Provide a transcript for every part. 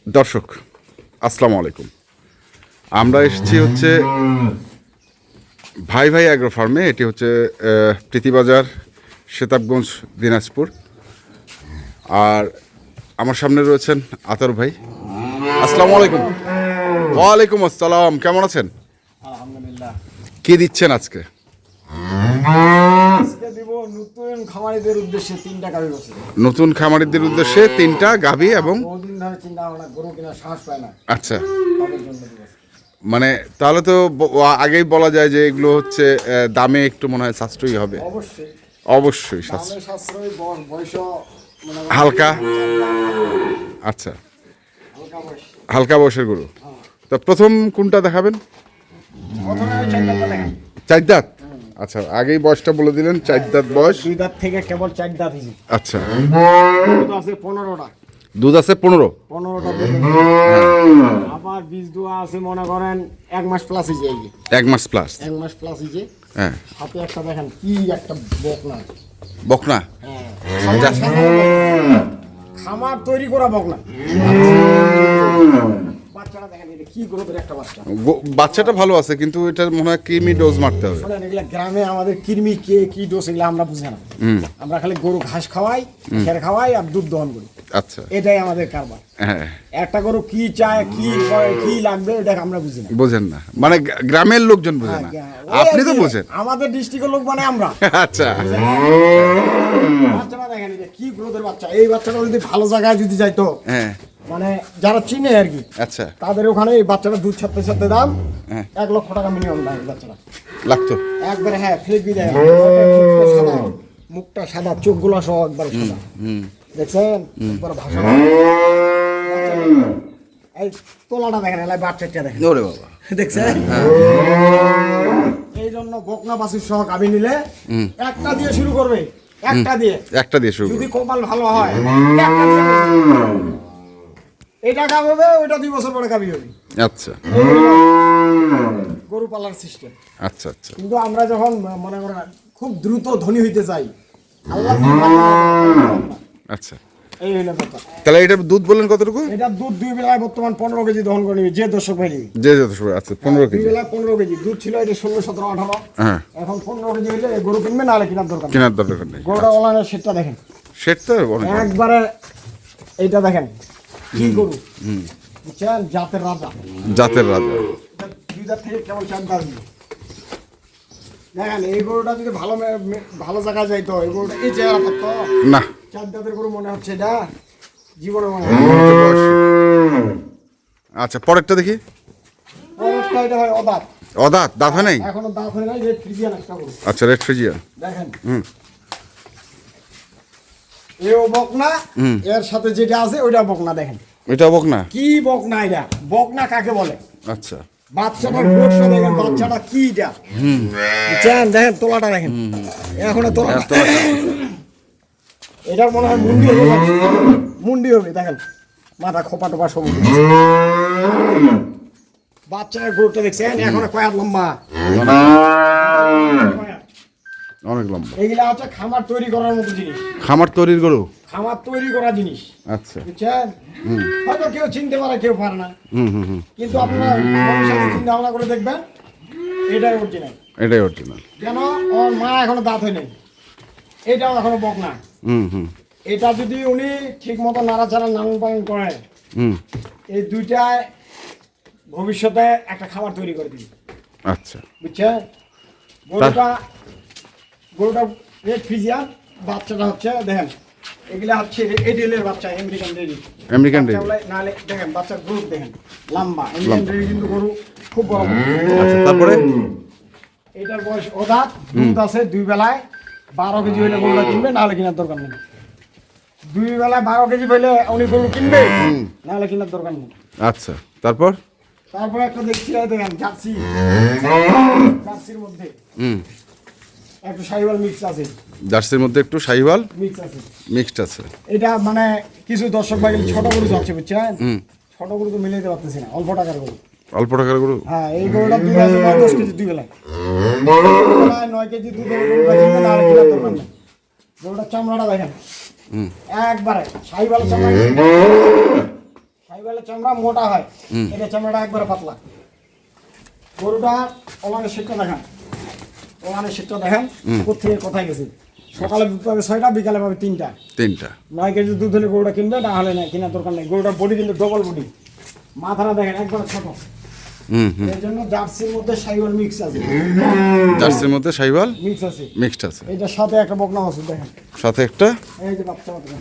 দর্শক আসসালামু আলাইকুম। আমরা এসেছি হচ্ছে ভাই ভাই অ্যাগ্রো ফার্মে। এটি হচ্ছে প্রীতিবাজার, সেতাবগঞ্জ, দিনাজপুর। আর আমার সামনে রয়েছেন আতর ভাই। আসসালামু আলাইকুম। ওয়ালাইকুম আসসালাম, কেমন আছেন? আলহামদুলিল্লাহ। কি দিচ্ছেন আজকে? আজকে দিব নতুন খামারিদের উদ্দেশ্যে 3টা গাভী বসে। নতুন খামারিদের উদ্দেশ্যে 3টা গাভী এবং বহুদিন ধরে চিন্তা ভাবনা, গরু কেনার সাহস পায় না, আচ্ছা, তাদের জন্য দিব। মানে তাহলে তো আগেই বলা যায় যে এগুলো হচ্ছে দামে একটু মনে হয় সাশ্রয়ী হবে। অবশ্যই অবশ্যই দামে সাশ্রয়, বয়স মানে হালকা। আচ্ছা, হালকা বয়স। হালকা বয়সের গরু। তো প্রথম কোনটা দেখাবেন? প্রথমে ওই 4 দাঁতটা দেখেন। 4 দাঁত। আচ্ছা, আগেই বয়সটা বলে দিলেন, 4 দাঁত বয়স। 2 দাঁত থেকে কেবল 4 দাঁত হয়েছে। আচ্ছা, দুধ আছে 15টা। দুধ আছে 15। 15টা দুধ। আবার বীজ দোয়া আছে মনে করেন 1 মাস প্লাস হয়েছে। 1 মাস প্লাস। 1 মাস প্লাস হয়েছে। হ্যাঁ, হাতে একটা দেখেন কি একটা বকনা। বকনা। হ্যাঁ, খামার তৈরি করা বকনা। বাচ্চাটা দেখেন, এটা কি গ্রোথের একটা বাচ্চা। বাচ্চাটা ভালো আছে, কিন্তু এটার মনে হয় কৃমি ডোজ মারতে হবে। শোনেন, এগুলা গ্রামে আমাদের কৃমি কে কি ডোজ এগুলা আমরা বুঝি না। আমরা খালি গরু ঘাস খাওয়াই, খের খাওয়াই আর দুধ দহন করি। আচ্ছা, এটাই আমাদের কারবার। হ্যাঁ, একটা গরু কি চায়, কি করে, কি লাগবে, এটা আমরা বুঝি না। বোঝেন না, মানে গ্রামের লোকজন বোঝে না, আপনি তো বোঝেন। আমাদের ডিস্ট্রিক্টের লোক মানে আমরা। আচ্ছা, বাচ্চাটা দেখেন, এটা কি গ্রোথের বাচ্চা। এই বাচ্চাটা যদি ভালো জায়গায় যদি যাইতো, হ্যাঁ, মানে যারা চিনে আর কি, আচ্ছা, তাদের ওখানে এই বাচ্চাটা দুধ ছাড়তে ছাড়তে দাম হ্যাঁ, 1 লক্ষ টাকা মিনিমাম দাম এই বাচ্চাটা লাগতো। একবারে। হ্যাঁ, ফ্লেক দিয়ে মুখটা সাদা, চোখগুলো সহ একবার সাদা। দেখছেন একবার ভাষা। এই তোলাটা দেখেন, এলাই বাচ্চাটা দেখেন। ওরে বাবা, দেখছেন? এই জন্য বকনা বাছুর সহ গাভী নিলে একটা দিয়ে শুরু করবে। একটা দিয়ে শুরু যদি করো। কপাল ভালো হয়, একটা দিয়ে এটা গাভ হবে, ওইটা 2 বছর পরে গাভী হবে। আচ্ছা, গরু পালার সিস্টেম। আচ্ছা, আচ্ছা, কিন্তু আমরা যখন মনে করেন খুব দ্রুত ধনী হইতে চাই, আল্লাহ আচ্ছা। এই হইলো কথা। তাহলে এটার দুধ বললেন কতটুকু? এটা দুধ 2 বেলায় বর্তমান 15 কেজি দহন করে নিবে যে দর্শক ভাই নিবে। যে যত সময় আছে 15 2 কেজি। বেলায় 15 কেজি দুধ ছিল, এটা 16, 17, 18। হ্যাঁ, এখন 15 কেজি হইলে এই গরু কিনবে, নাহলে কেনার দরকার নেই। কেনার দরকার নেই। গরুটা অনলাইনে সেটটা দেখেন, সেট তো অনেক। একবারে এইটা দেখেন কি গরু, বুঝছেন? জাতের রাজা। জাতের রাজা। এটা 2 দাঁত থেকে কেমন 4 দাঁত দিবে। দেখেন এই গরুটা যদি ভালো ভালো জায়গায় যাইতো, এই গরুটা এই চেহারা থাকতো না, 4 দাঁতের গরু মনে হচ্ছে এটা জীবনে মনে আচ্ছা, পরেরটা দেখি। হয় এটা হয় অদাঁত। অদাঁত, দাঁত হয় নাই? এখনো দাঁত হয় নাই, রেড ফ্রিজিয়ান একটা গরু। আচ্ছা, রেড ফ্রিজিয়ান। দেখেন হুম, এও বকনা, এর সাথে যেটা আছে ওইটা বকনা। দেখেন এটা বকনা। কি বকনা, এটা বকনা কাকে বলে? আচ্ছা, বাচ্চাটার গ্রোথটা দেখেন, বাচ্চাটা কি এটা, বুঝছেন? দেখেন তোলাটা দেখেন, এখনো তোলা। এটার মনে হয় মুন্ডি হবে, মুন্ডি হবে। দেখেন মাথা খোপা টোপা সবুজ। বাচ্চার গ্রোথটা দেখছেন, এখনো কয়াত লম্বা। অনেক লম্বা। এগুলা হচ্ছে খামার তৈরি করার মতো জিনিস, খামার তৈরির গরু। খামার তৈরি করা জিনিস, আচ্ছা, বুঝছেন? হয়তো কেউ চিনতে পারে, কেউ পারে না, হুম হুম হুম, কিন্তু আপনারা ভবিষ্যতে চিন্তা ভাবনা করে দেখবেন এটাই অরিজিনাল। এটাই অরিজিনাল। কেন? ওর মা এখনো দাঁত হয় নাই, এটাও এখনো বকনা। হুম হুম এটা যদি উনি ঠিক মতো নাড়াচাড়া লালন পালন করে, হুম, এই দুইটায় ভবিষ্যতে একটা খাবার তৈরি করে দিবে। আচ্ছা, বুঝছেন? গরুটা রেড ফ্রিজিয়ান, বাচ্চাটা হচ্ছে দেখেন, এগুলা হচ্ছে এডিএলের বাচ্চা, আমেরিকান ডেরি। American dairy. নাহলে দেখেন বাচ্চার গ্রুপ দেখেন লম্বা। আমেরিকান ডেরি কিন্তু গরু খুব বড়। আচ্ছা, তারপরে এটার বয়স অদাঁত, দুধ আছে 2 বেলায় 12 কেজি হইলে গরুটা কিনবে, নাহলে কেনার দরকার নেই। 2 বেলায় 12 কেজি হইলে উনি গরু কিনবে, নাহলে কেনার দরকার নেই। আচ্ছা, তারপরে একটা দেখছি, দেখেন জার্সি, জার্সির মধ্যে একটু শাহিওয়াল মিক্স আছে। জার্সির মধ্যে একটু শাহিওয়াল মিক্স আছে, মিক্সড আছে। এটা মানে কিছু দর্শক ভাই ছোট গরু যাচ্ছে, বুঝছেন? ছোট গরু তো মিলাইতে পারতেছি না, অল্প টাকার গরু। অল্প টাকার গরু। হ্যাঁ, এই গরুটা 2 আছে 10 কেজি 2 বেলায় 9 কেজি দুধের গরুটা কিনবে, নাহলে কেনার দরকার নেই। গরুটার চামড়াটা দেখেন, একবারে শাহিওয়াল চামড়া। সাইওয়ালের চামড়া মোটা হয়, এটা চামড়াটা একবারে পাতলা। গরুটা ওলানের শীতটা দেখেন, ওলানের শীতটা দেখেন কোথেকে কোথায় গেছে। সকালে পাবে 6টা, বিকালে পাবে 3টা। 9 কেজি দুধ হলে গরুটা কিনবে, না হলে না কেনার দরকার নেই। গরুটার বডি কিন্তু ডবল বডি, মাথাটা দেখেন একবারে ছোট। এর জন্য জার্সির মধ্যে সাইওয়াল মিক্স আছে, জার্সির মধ্যে শাহিওয়াল মিক্স আছে। মিক্সড আছে, এটার সাথে একটা বকনা বাছুর দেখেন, সাথে একটা এই যে বাচ্চা বাচ্চা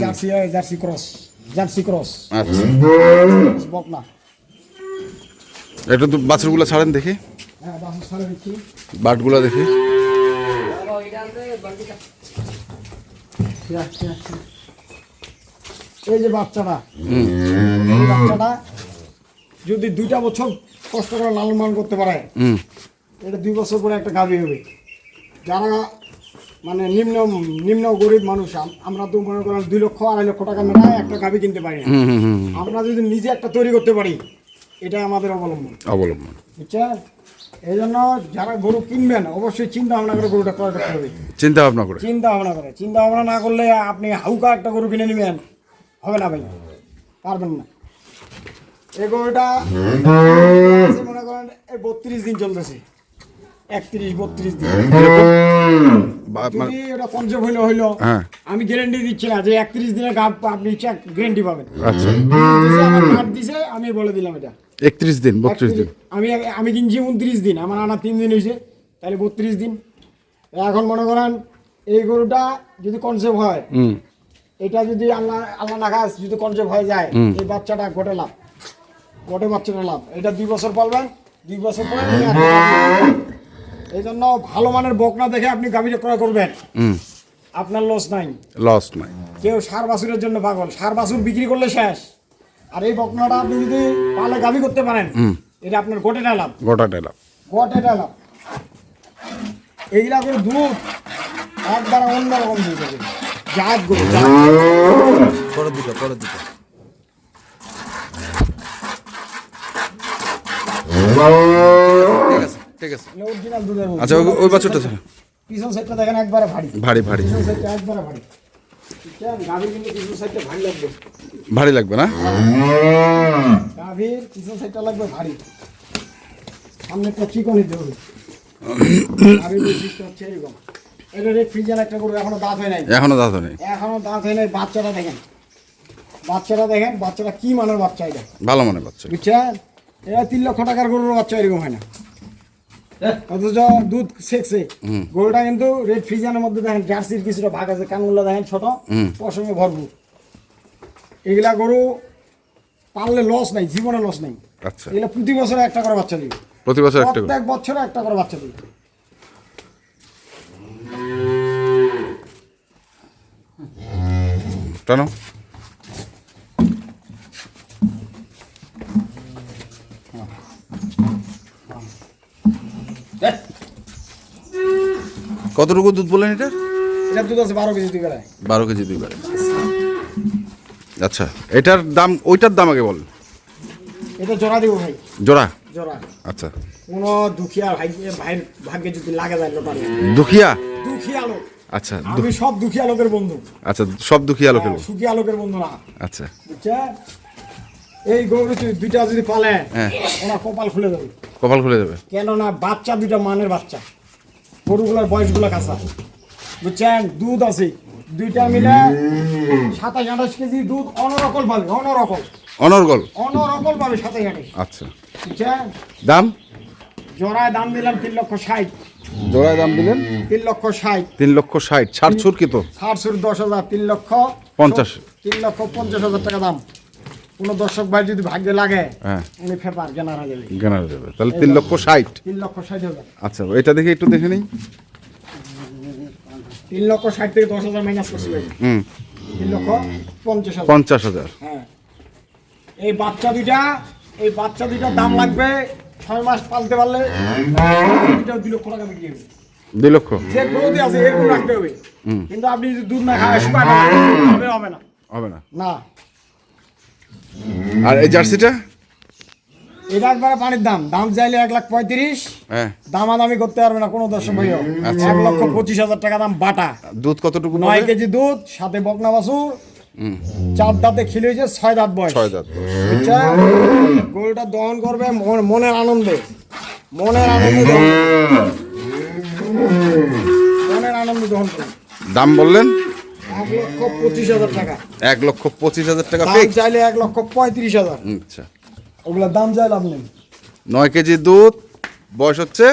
jersey, jersey cross, jersey cross আচ্ছা। বকনা। এটা তো বাছুরগুলো ছাড়েন দেখি, হ্যাঁ বাছুর ছাড়ে দিচ্ছি। বাটগুলো দেখি। এই যে বাচ্চাটা, এই বাচ্চাটা যদি 2টা বছর কষ্ট করে লালন পালন করতে পারে, এটা 2 বছর পরে একটা গাভী হবে। যারা মানে নিম্ন নিম্ন গরিব মানুষ, আমরা তো মনে করেন 2 লক্ষ 2.5 লক্ষ টাকা মেলায় একটা গাভী কিনতে পারি না। আমরা যদি নিজে একটা তৈরি করতে পারি, এটাই আমাদের অবলম্বন, বুঝছেন? এই জন্য যারা গরু কিনবেন অবশ্যই চিন্তা ভাবনা করে গরুটা ক্রয় করতে হবে। চিন্তা ভাবনা করে, চিন্তা ভাবনা না করলে আপনি হাউকা একটা গরু কিনে নেবেন, হবে না ভাই, পারবেন না। এই গরুটা মনে করেন এই 32 দিন চলতেছে, 31-32 দিন। যদি ওটা পঞ্চম হইলো, আমি গ্যারেন্টি দিচ্ছি না যে 31 দিনের গাভ আপনি গ্যারেন্টি পাবেন। আচ্ছা, আমার কার্ড দিছে, আমি বলে দিলাম এটা 31 দিন 32 দিন। আমি কিনছি 29 দিন, আমার আনা 3 দিন হয়েছে, তাহলে 32 দিন। এখন মনে করেন এই গরুটা যদি কনসেপ্ট হয়, এটা যদি আল্লাহ নাগাজ যদি কনসেপ্ট হয়ে যায়, এই বাচ্চাটা গোটে বাচ্চাটা লাভ। এটা 2 বছর পালবেন, 2 বছর পরে এই জন্য ভালো মানের বকনা দেখে আপনি গাভীটা ক্রয় করবেন, আপনার লস নাই। কেউ সার বাছুরের জন্য পাগল, সার বাছুর বিক্রি করলে শেষ। আর এই বকনাটা আপনি যদি পালে গাভী করতে পারেন, এটা আপনার গোটেটা লাভ। এইগুলা করে দুধ একবার অন্যরকম দুধ হবে, জাত গরু। পরে দিতে ঠিক আছে। অরিজিনাল দুধের গরু। আচ্ছা, ওই বাছুরটা পিছন সাইডটা দেখেন একবারে ভারী পিছন সাইডটা একবারে ভারী। গাভীর কিন্তু পিছন সাইডটা ভারী লাগবে, ভারী লাগবে না? গাভীর পিছন সাইডটা লাগবে ভারী, সামনেটা চিকন হইতে হবে। গাভীর বৈশিষ্ট্য হচ্ছে এরকম। এটা রেড ফ্রিজিয়ান একটা গরু, এখনো দাঁত হয় নাই। বাচ্চাটা দেখেন, বাচ্চাটা কি মানের বাচ্চা, এটা ভালো মানের বাচ্চা, বুঝছেন? এটা 3 লক্ষ টাকার গরুর বাচ্চা এরকম হয় না, অথচ দুধ সেকছে। গরুটা কিন্তু রেড ফ্রিজিয়ানের মধ্যে দেখেন জার্সির কিছুটা ভাগ আছে, কানগুলো দেখেন ছোট, পশমে ভরপুর। এগুলা গরু পাললে লস নাই, জীবনে লস নাই। আচ্ছা, এগুলা প্রতি বছরে একটা করে বাচ্চা দিবে, প্রত্যেক বছরে একটা করে বাচ্চা দিবে। টানো। কতটুকু দুধ বললেন এটা? এটার দুধ আছে 12 কেজি 2 বেলায়। 12 কেজি 2 বেলায়। আচ্ছা, এটার দাম, ওইটার দাম আগে বল। এটা জোড়া দিব ভাই, জোড়া। আচ্ছা, কোন দুখিয়া ভাইয়ের ভাগ্যে যদি লাগে যায় লটারি। দুখিয়া লোক। আচ্ছা, আমি সব দুখিয়া লোকের বন্ধু। আচ্ছা, সব দুখিয়া লোকের বন্ধু, সুখিয়া লোকের বন্ধু না। আচ্ছা, বুঝছেন? এই গরু 2টা যদি পালে, ওনার কপাল খুলে যাবে। কেননা বাচ্চা 2টা মানের বাচ্চা, গরুগুলোর বয়সগুলো কাঁচা, বুঝছেন? দুধ আছে 2টা মিলে 27-28 কেজি দুধ অনরকল পাবে, অনরকল পাবে 27-28। আচ্ছা, বুঝছেন? দাম জোড়ায় দাম দিলাম 3,60,000। জোড়ায় দাম দিলেন 3,60,000। 3,60,000। ছাড় ছুর কি তো? 10,000, 3,50,000। 3,50,000 টাকা দাম। কোনো দর্শক ভাই যদি ভাগ্যে লাগে, উনি ফেপার কেনার হয়ে যাবে। তাহলে 3,60,000। 3,60,000। আচ্ছা, এটা দেখে একটু দেখে নিই। 3,60,000 থেকে 10,000 মাইনাস করছি ভাই। 3,50,000। 50,000। হ্যাঁ, এই বাচ্চা দুইটার দাম লাগবে 6 মাস পালতে পারলে 2 লক্ষ টাকা বিক্রি হবে। 2 লক্ষ। যে গরুতে আছে এরকম রাখতে হবে, কিন্তু আপনি যদি দুধ না খায় হবে না। আর এই জার্সিটা? এটা একবারে পানির দাম চাইলে 1,35,000। দামাদামি করতে পারবে না কোনো দর্শক ভাইও। 1,25,000 টাকা দাম বাটা। দুধ কতটুকু? 9 কেজি দুধ, সাথে বকনা বাছুর, 4 দাঁতে খিল হয়েছে, 6 দাঁত বয়স। 6 দাঁত। বুঝছো? গরুটা দহন করবে মনের আনন্দে, মনের আনন্দে দহন করবে। মনের আনন্দে দহন করবে। দাম বললেন 1,25,000 টাকা। 1,25,000 টাকা দাম ফিক্স। চাইলে 1,35,000। আচ্ছা, ওগুলোর দাম চাই লাভ নেই। 9 কেজি দুধ, বয়স হচ্ছে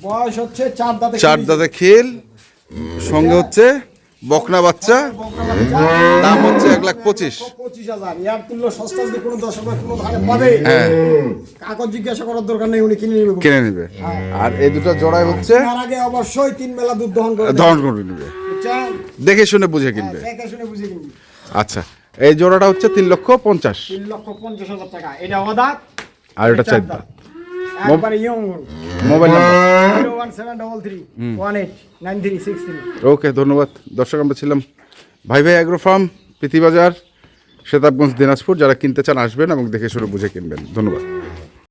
বয়স হচ্ছে 4 দাঁতে 4 দাঁতে খিল, সঙ্গে হচ্ছে বকনা বাচ্চা, দাম হচ্ছে 1,25,000। 1,25,000। ইয়ার তুল্য সস্তা যদি কোনো দর্শক বা কোনো ধারে পাবে, হ্যাঁ, কাগজ জিজ্ঞাসা করার দরকার নেই, উনি কিনে নেবে। কিনে নেবে। আর এই দুটো জোড়াই হচ্ছে তার আগে অবশ্যই 3 বেলা দুধ দহন করে দহন করে নেবে, বুঝছেন? দেখে শুনে বুঝে কিনবে। দেখে শুনে বুঝে কিনবি। আচ্ছা, এই জোড়াটা হচ্ছে 3,50,000 3,50,000 টাকা। এটা অদাত আর এটা 4 দাঁত। একবারে ইয়ং গরু। মোবাইল নাম্বার 01733 ওকে, ধন্যবাদ। দর্শক, আমরা ছিলাম ভাই ভাই অ্যাগ্রো ফার্ম, প্রীতিবাজার, সেতাবগঞ্জ, দিনাজপুর। যারা কিনতে চান আসবেন এবং দেখে শুনে বুঝে কিনবেন। ধন্যবাদ।